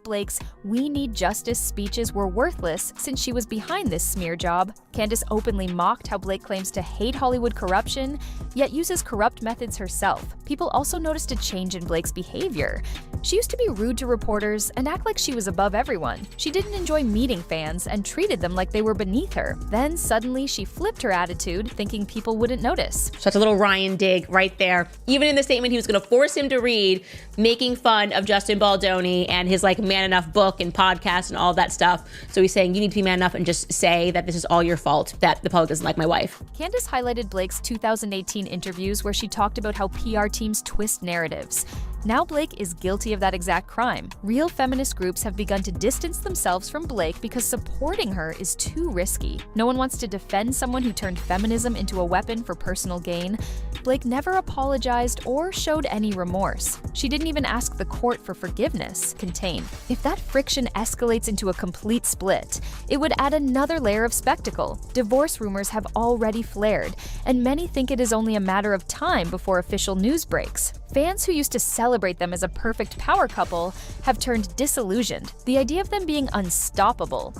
Blake's "We need justice" speeches were worthless since she was behind this smear job. Candace openly mocked how Blake claims to hate Hollywood corruption, yet uses corrupt methods herself. People also noticed a change in Blake's behavior. She used to be rude to reporters and act like she was above everyone. She didn't enjoy meeting fans and treated them like they were beneath her. Then suddenly she flipped her attitude, thinking people wouldn't notice. So that's a little Ryan dig right there. Even in the statement he was going to force him to read, making fun of Justin Baldoni and his Man Enough book and podcast and all that stuff. So he's saying you need to be man enough and just say that this is all your fault, that the public doesn't like my wife. Candace highlighted Blake's 2018 interviews where she talked about how PR teams twist narratives. Now Blake is guilty of that exact crime. Real feminist groups have begun to distance themselves from Blake because supporting her is too risky. No one wants to defend someone who turned feminism into a weapon for personal gain. Blake never apologized or showed any remorse. She didn't even ask the court for forgiveness. Contain. If that friction escalates into a complete split, it would add another layer of spectacle. Divorce rumors have already flared, and many think it is only a matter of time before official news breaks. Fans who used to celebrate them as a perfect power couple have turned disillusioned. The idea of them being unstoppable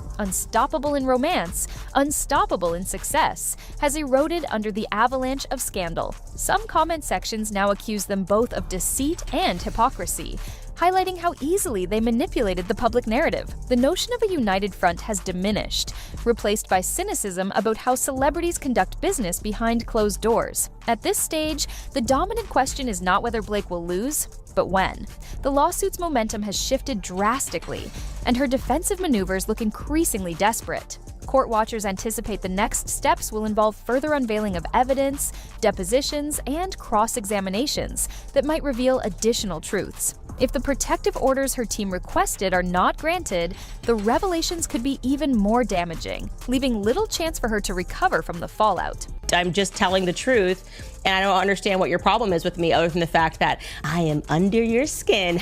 in romance, unstoppable in success, has eroded under the avalanche of scandal. Some comment sections now accuse them both of deceit and hypocrisy, highlighting how easily they manipulated the public narrative. The notion of a united front has diminished, replaced by cynicism about how celebrities conduct business behind closed doors. At this stage, the dominant question is not whether Blake will lose, but when. The lawsuit's momentum has shifted drastically, and her defensive maneuvers look increasingly desperate. Court watchers anticipate the next steps will involve further unveiling of evidence, depositions, and cross-examinations that might reveal additional truths. If the protective orders her team requested are not granted, the revelations could be even more damaging, leaving little chance for her to recover from the fallout. I'm just telling the truth, and I don't understand what your problem is with me other than the fact that I am under your skin.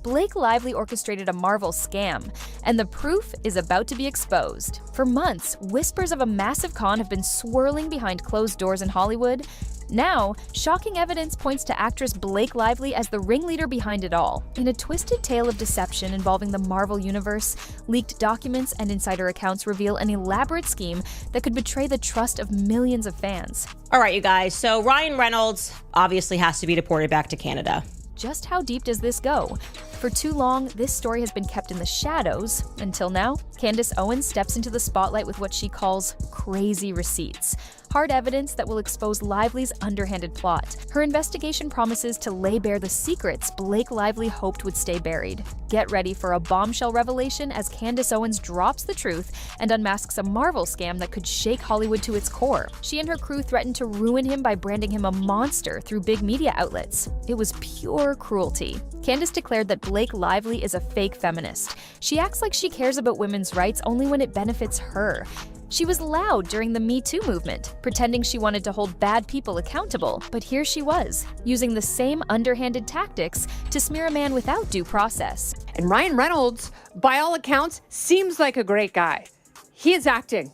Blake Lively orchestrated a Marvel scam, and the proof is about to be exposed. For months, whispers of a massive con have been swirling behind closed doors in Hollywood. Now, shocking evidence points to actress Blake Lively as the ringleader behind it all. In a twisted tale of deception involving the Marvel Universe, leaked documents and insider accounts reveal an elaborate scheme that could betray the trust of millions of fans. All right, you guys, so Ryan Reynolds obviously has to be deported back to Canada. Just how deep does this go? For too long, this story has been kept in the shadows, until now. Candace Owens steps into the spotlight with what she calls crazy receipts. Hard evidence that will expose Lively's underhanded plot. Her investigation promises to lay bare the secrets Blake Lively hoped would stay buried. Get ready for a bombshell revelation as Candace Owens drops the truth and unmasks a Marvel scam that could shake Hollywood to its core. She and her crew threatened to ruin him by branding him a monster through big media outlets. It was pure cruelty. Candace declared that Blake Lively is a fake feminist. She acts like she cares about women's rights only when it benefits her. She was loud during the Me Too movement, pretending she wanted to hold bad people accountable, but here she was, using the same underhanded tactics to smear a man without due process. And Ryan Reynolds, by all accounts, seems like a great guy. He is acting.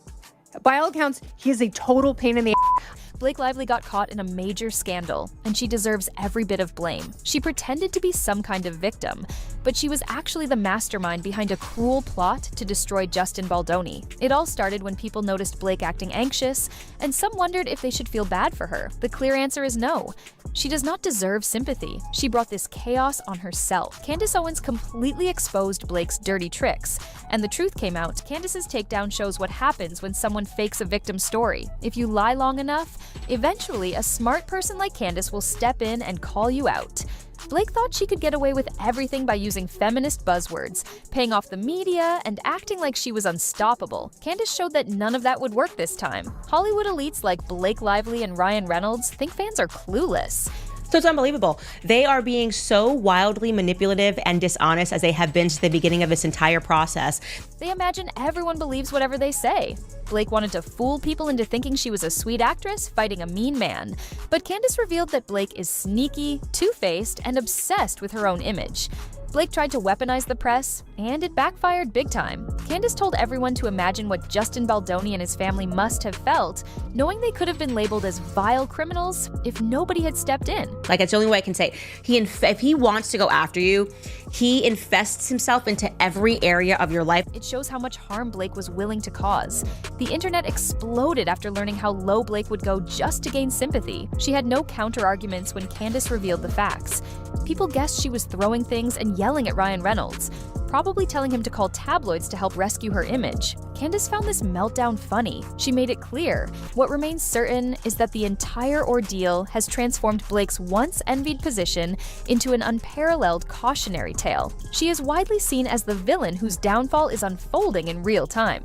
By all accounts, he is a total pain in the ass. Blake Lively got caught in a major scandal, and she deserves every bit of blame. She pretended to be some kind of victim, but she was actually the mastermind behind a cruel plot to destroy Justin Baldoni. It all started when people noticed Blake acting anxious, and some wondered if they should feel bad for her. The clear answer is no. She does not deserve sympathy. She brought this chaos on herself. Candace Owens completely exposed Blake's dirty tricks, and the truth came out. Candace's takedown shows what happens when someone fakes a victim story. If you lie long enough, eventually a smart person like Candace will step in and call you out. Blake thought she could get away with everything by using feminist buzzwords, paying off the media, and acting like she was unstoppable. Candace showed that none of that would work this time. Hollywood elites like Blake Lively and Ryan Reynolds think fans are clueless. So it's unbelievable. They are being so wildly manipulative and dishonest as they have been since the beginning of this entire process. They imagine everyone believes whatever they say. Blake wanted to fool people into thinking she was a sweet actress fighting a mean man. But Candace revealed that Blake is sneaky, two-faced, and obsessed with her own image. Blake tried to weaponize the press, and it backfired big time. Candace told everyone to imagine what Justin Baldoni and his family must have felt, knowing they could have been labeled as vile criminals if nobody had stepped in. Like, it's the only way I can say. If he wants to go after you, he infests himself into every area of your life. It shows how much harm Blake was willing to cause. The internet exploded after learning how low Blake would go just to gain sympathy. She had no counter-arguments when Candace revealed the facts. People guessed she was throwing things and yelling at Ryan Reynolds, probably telling him to call tabloids to help rescue her image. Candace found this meltdown funny. She made it clear. What remains certain is that the entire ordeal has transformed Blake's once envied position into an unparalleled cautionary tale. She is widely seen as the villain whose downfall is unfolding in real time.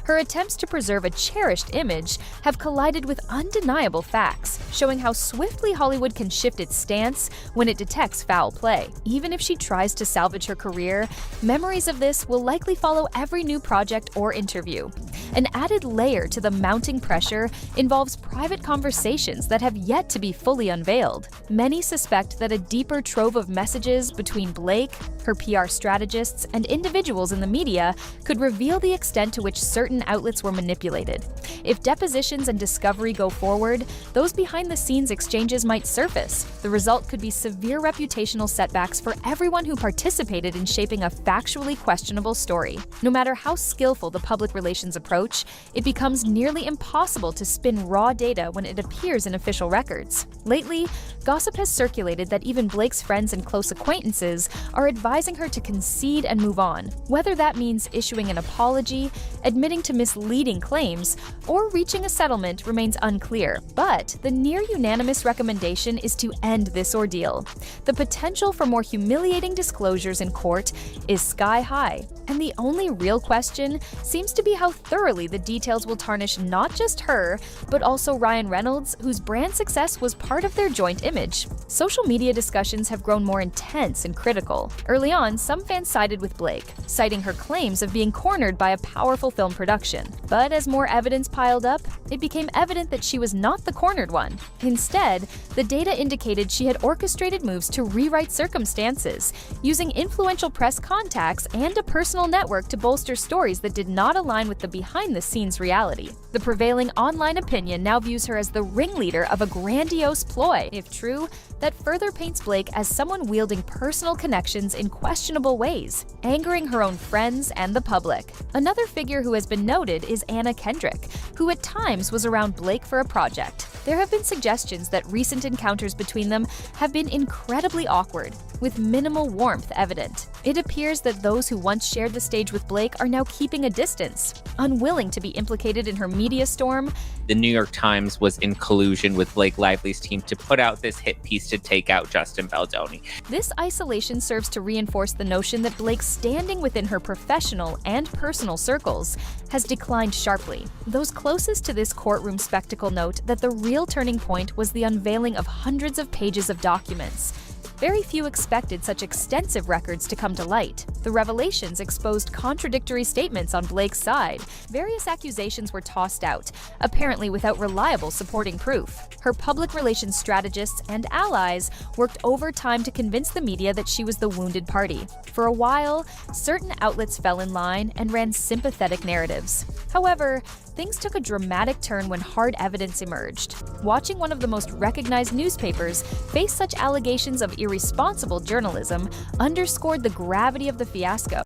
Her attempts to preserve a cherished image have collided with undeniable facts, showing how swiftly Hollywood can shift its stance when it detects foul play. Even if she tries to salvage her career, memories of this will likely follow every new project or interview. An added layer to the mounting pressure involves private conversations that have yet to be fully unveiled. Many suspect that a deeper trove of messages between Blake, her PR strategists, and individuals in the media could reveal the extent to which certain outlets were manipulated. If depositions and discovery go forward, those behind-the-scenes exchanges might surface. The result could be severe reputational setbacks for everyone who participated in shaping a factually questionable story. No matter how skillful the public relations approach, it becomes nearly impossible to spin raw data when it appears in official records. Lately, gossip has circulated that even Blake's friends and close acquaintances are advising her to concede and move on. Whether that means issuing an apology, admitting to misleading claims, or reaching a settlement remains unclear, but the near-unanimous recommendation is to end this ordeal. The potential for more humiliating disclosures in court is sky high, and the only real question seems to be how thoroughly the details will tarnish not just her, but also Ryan Reynolds, whose brand success was part of their joint image. Social media discussions have grown more intense and critical. Early on, some fans sided with Blake, citing her claims of being cornered by a powerful film production. But as more evidence piled up, it became evident that she was not the cornered one. Instead, the data indicated she had orchestrated moves to rewrite circumstances, using influential press contacts and a personal network to bolster stories that did not align with the behind-the-scenes reality. The prevailing online opinion now views her as the ringleader of a grandiose ploy. If true, that further paints Blake as someone wielding personal connections in questionable ways, angering her own friends and the public. Another figure who has been noted is Anna Kendrick, who at times was around Blake for a project. There have been suggestions that recent encounters between them have been incredibly awkward, with minimal warmth evident. It appears that those who once shared the stage with Blake are now keeping a distance, unwilling to be implicated in her media storm. The New York Times was in collusion with Blake Lively's team to put out this hit piece to take out Justin Baldoni. This isolation serves to reinforce the notion that Blake's standing within her professional and personal circles has declined sharply. Those closest to this courtroom spectacle note that the real turning point was the unveiling of hundreds of pages of documents. Very few expected such extensive records to come to light. The revelations exposed contradictory statements on Blake's side. Various accusations were tossed out, apparently without reliable supporting proof. Her public relations strategists and allies worked overtime to convince the media that she was the wounded party. For a while, certain outlets fell in line and ran sympathetic narratives. However, things took a dramatic turn when hard evidence emerged. Watching one of the most recognized newspapers face such allegations of irresponsible journalism underscored the gravity of the fiasco.